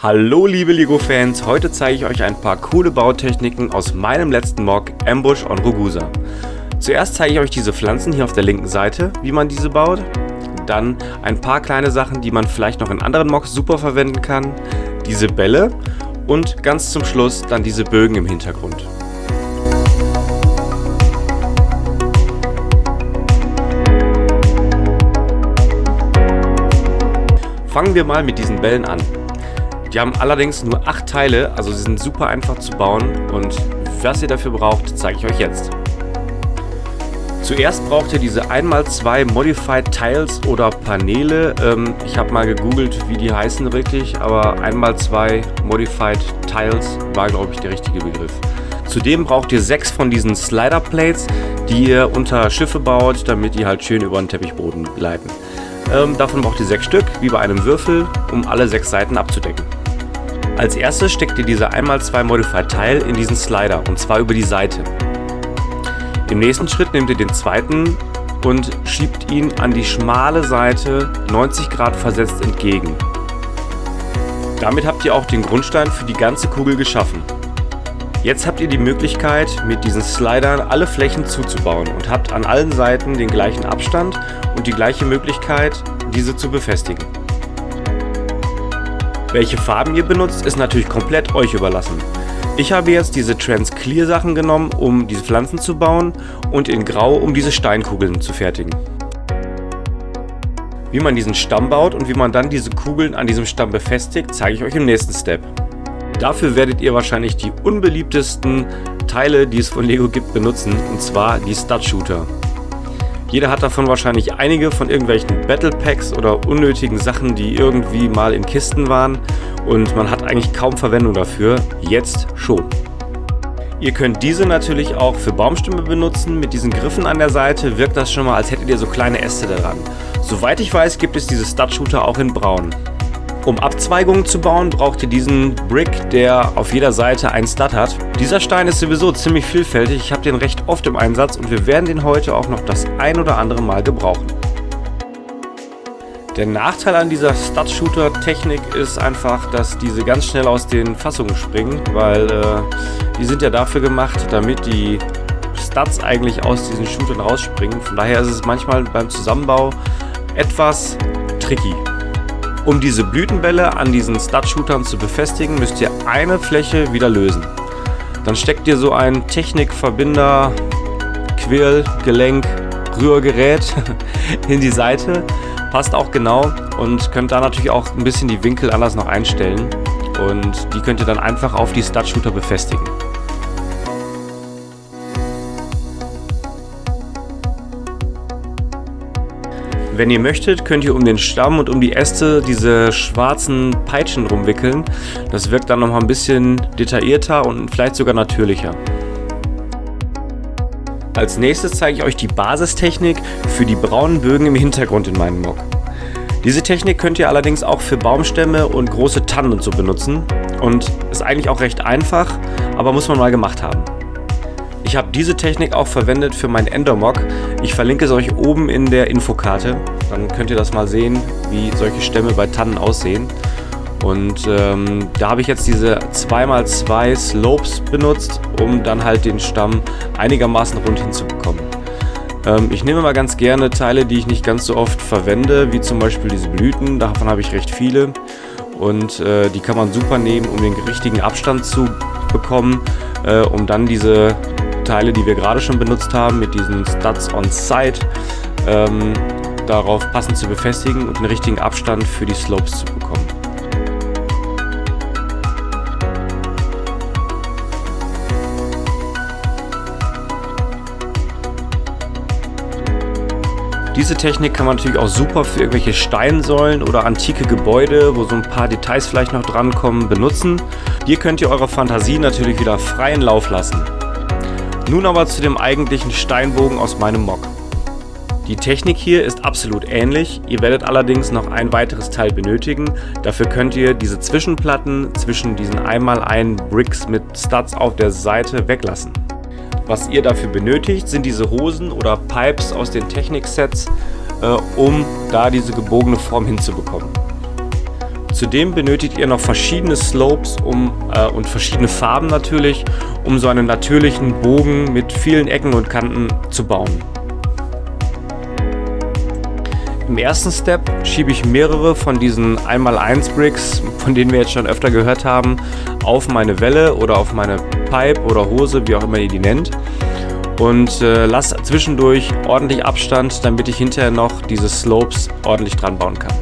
Hallo liebe Lego-Fans, heute zeige ich euch ein paar coole Bautechniken aus meinem letzten Mock Ambush on Ragusa. Zuerst zeige ich euch diese Pflanzen hier auf der linken Seite, wie man diese baut. Dann ein paar kleine Sachen, die man vielleicht noch in anderen Mocks super verwenden kann. Diese Bälle und ganz zum Schluss dann diese Bögen im Hintergrund. Fangen wir mal mit diesen Bällen an. Die haben allerdings nur 8 Teile, also sie sind super einfach zu bauen und was ihr dafür braucht, zeige ich euch jetzt. Zuerst braucht ihr diese 1x2 Modified Tiles oder Paneele. Ich habe mal gegoogelt, wie die heißen wirklich, aber 1x2 Modified Tiles war, glaube ich, der richtige Begriff. Zudem braucht ihr 6 von diesen Slider Plates, die ihr unter Schiffe baut, damit die halt schön über den Teppichboden gleiten. Davon braucht ihr 6 Stück, wie bei einem Würfel, um alle 6 Seiten abzudecken. Als erstes steckt ihr diese 1x2 Modified Tile in diesen Slider, und zwar über die Seite. Im nächsten Schritt nehmt ihr den zweiten und schiebt ihn an die schmale Seite 90 Grad versetzt entgegen. Damit habt ihr auch den Grundstein für die ganze Kugel geschaffen. Jetzt habt ihr die Möglichkeit, mit diesen Slidern alle Flächen zuzubauen und habt an allen Seiten den gleichen Abstand und die gleiche Möglichkeit, diese zu befestigen. Welche Farben ihr benutzt, ist natürlich komplett euch überlassen. Ich habe jetzt diese Trans-Clear Sachen genommen, um diese Pflanzen zu bauen, und in Grau, um diese Steinkugeln zu fertigen. Wie man diesen Stamm baut und wie man dann diese Kugeln an diesem Stamm befestigt, zeige ich euch im nächsten Step. Dafür werdet ihr wahrscheinlich die unbeliebtesten Teile, die es von Lego gibt, benutzen, und zwar die Stud Shooter. Jeder hat davon wahrscheinlich einige von irgendwelchen Battle Packs oder unnötigen Sachen, die irgendwie mal in Kisten waren, und man hat eigentlich kaum Verwendung dafür, jetzt schon. Ihr könnt diese natürlich auch für Baumstämme benutzen. Mit diesen Griffen an der Seite wirkt das schon mal, als hättet ihr so kleine Äste daran. Soweit ich weiß, gibt es diese Stud Shooter auch in Braun. Um Abzweigungen zu bauen, braucht ihr diesen Brick, der auf jeder Seite einen Stud hat. Dieser Stein ist sowieso ziemlich vielfältig, ich habe den recht oft im Einsatz und wir werden den heute auch noch das ein oder andere Mal gebrauchen. Der Nachteil an dieser Stud Shooter Technik ist einfach, dass diese ganz schnell aus den Fassungen springen, weil die sind ja dafür gemacht, damit die Studs eigentlich aus diesen Shootern rausspringen. Von daher ist es manchmal beim Zusammenbau etwas tricky. Um diese Blütenbälle an diesen Stud-Shootern zu befestigen, müsst ihr eine Fläche wieder lösen. Dann steckt ihr so ein Technikverbinder, Quirl, Gelenk, Rührgerät in die Seite. Passt auch genau und könnt da natürlich auch ein bisschen die Winkel anders noch einstellen. Und die könnt ihr dann einfach auf die Stud-Shooter befestigen. Wenn ihr möchtet, könnt ihr um den Stamm und um die Äste diese schwarzen Peitschen rumwickeln. Das wirkt dann nochmal ein bisschen detaillierter und vielleicht sogar natürlicher. Als nächstes zeige ich euch die Basistechnik für die braunen Bögen im Hintergrund in meinem Mock. Diese Technik könnt ihr allerdings auch für Baumstämme und große Tannen und so benutzen und ist eigentlich auch recht einfach, aber muss man mal gemacht haben. Ich habe diese Technik auch verwendet für meinen Ender-Mock. Ich verlinke es euch oben in der Infokarte. Dann könnt ihr das mal sehen, wie solche Stämme bei Tannen aussehen. Und da habe ich jetzt diese 2x2 Slopes benutzt, um dann halt den Stamm einigermaßen rund hinzubekommen. Ich nehme mal ganz gerne Teile, die ich nicht ganz so oft verwende, wie zum Beispiel diese Blüten. Davon habe ich recht viele. Und die kann man super nehmen, um den richtigen Abstand zu bekommen, um dann diese Teile, die wir gerade schon benutzt haben, mit diesen Studs on Side, darauf passend zu befestigen und den richtigen Abstand für die Slopes zu bekommen. Diese Technik kann man natürlich auch super für irgendwelche Steinsäulen oder antike Gebäude, wo so ein paar Details vielleicht noch drankommen, benutzen. Hier könnt ihr eurer Fantasie natürlich wieder freien Lauf lassen. Nun aber zu dem eigentlichen Steinbogen aus meinem Mock. Die Technik hier ist absolut ähnlich, ihr werdet allerdings noch ein weiteres Teil benötigen. Dafür könnt ihr diese Zwischenplatten zwischen diesen 1x1 Bricks mit Studs auf der Seite weglassen. Was ihr dafür benötigt, sind diese Hosen oder Pipes aus den Technik-Sets, um da diese gebogene Form hinzubekommen. Zudem benötigt ihr noch verschiedene Slopes und verschiedene Farben natürlich, um so einen natürlichen Bogen mit vielen Ecken und Kanten zu bauen. Im ersten Step schiebe ich mehrere von diesen 1x1 Bricks, von denen wir jetzt schon öfter gehört haben, auf meine Welle oder auf meine Pipe oder Hose, wie auch immer ihr die nennt. Und lasse zwischendurch ordentlich Abstand, damit ich hinterher noch diese Slopes ordentlich dran bauen kann.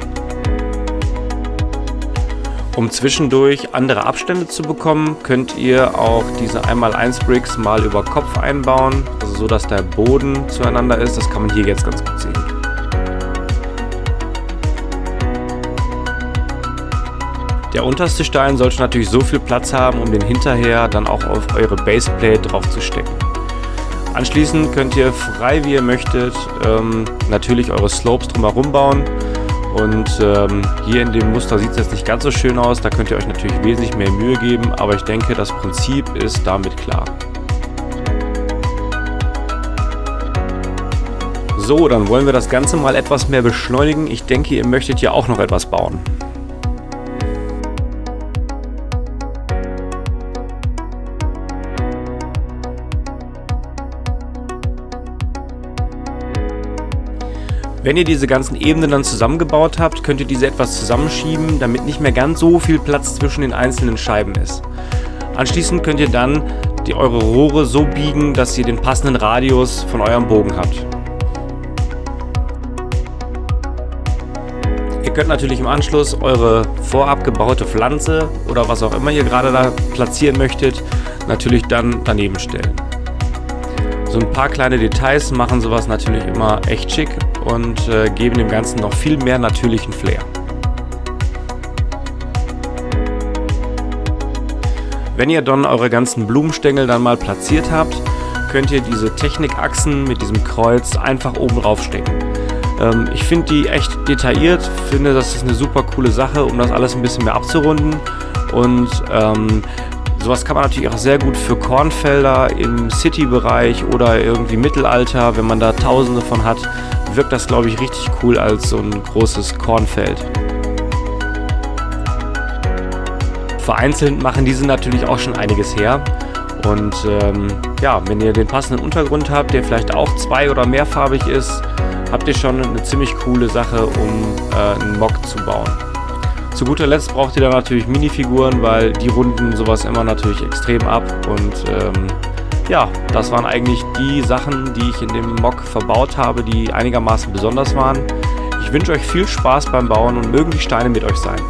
Um zwischendurch andere Abstände zu bekommen, könnt ihr auch diese 1x1 Bricks mal über Kopf einbauen, also so, dass der Boden zueinander ist. Das kann man hier jetzt ganz gut sehen. Der unterste Stein sollte natürlich so viel Platz haben, um den hinterher dann auch auf eure Baseplate drauf zu stecken. Anschließend könnt ihr frei wie ihr möchtet natürlich eure Slopes drumherum bauen. Und hier in dem Muster sieht es jetzt nicht ganz so schön aus, da könnt ihr euch natürlich wesentlich mehr Mühe geben, aber ich denke, das Prinzip ist damit klar. So, dann wollen wir das Ganze mal etwas mehr beschleunigen. Ich denke, ihr möchtet ja auch noch etwas bauen. Wenn ihr diese ganzen Ebenen dann zusammengebaut habt, könnt ihr diese etwas zusammenschieben, damit nicht mehr ganz so viel Platz zwischen den einzelnen Scheiben ist. Anschließend könnt ihr dann eure Rohre so biegen, dass ihr den passenden Radius von eurem Bogen habt. Ihr könnt natürlich im Anschluss eure vorab gebaute Pflanze oder was auch immer ihr gerade da platzieren möchtet, natürlich dann daneben stellen. So ein paar kleine Details machen sowas natürlich immer echt schick und geben dem Ganzen noch viel mehr natürlichen Flair. Wenn ihr dann eure ganzen Blumenstängel dann mal platziert habt, könnt ihr diese Technikachsen mit diesem Kreuz einfach oben drauf stecken. Ich finde die echt detailliert, finde das ist eine super coole Sache, um das alles ein bisschen mehr abzurunden und sowas kann man natürlich auch sehr gut für Kornfelder im City-Bereich oder irgendwie Mittelalter, wenn man da tausende von hat, wirkt das, glaube ich, richtig cool als so ein großes Kornfeld. Vereinzelt machen diese natürlich auch schon einiges her. Und ja, wenn ihr den passenden Untergrund habt, der vielleicht auch zwei- oder mehrfarbig ist, habt ihr schon eine ziemlich coole Sache, um einen Mock zu bauen. Zu guter Letzt braucht ihr dann natürlich Minifiguren, weil die runden sowas immer natürlich extrem ab. Und ja, das waren eigentlich die Sachen, die ich in dem Mock verbaut habe, die einigermaßen besonders waren. Ich wünsche euch viel Spaß beim Bauen und mögen die Steine mit euch sein.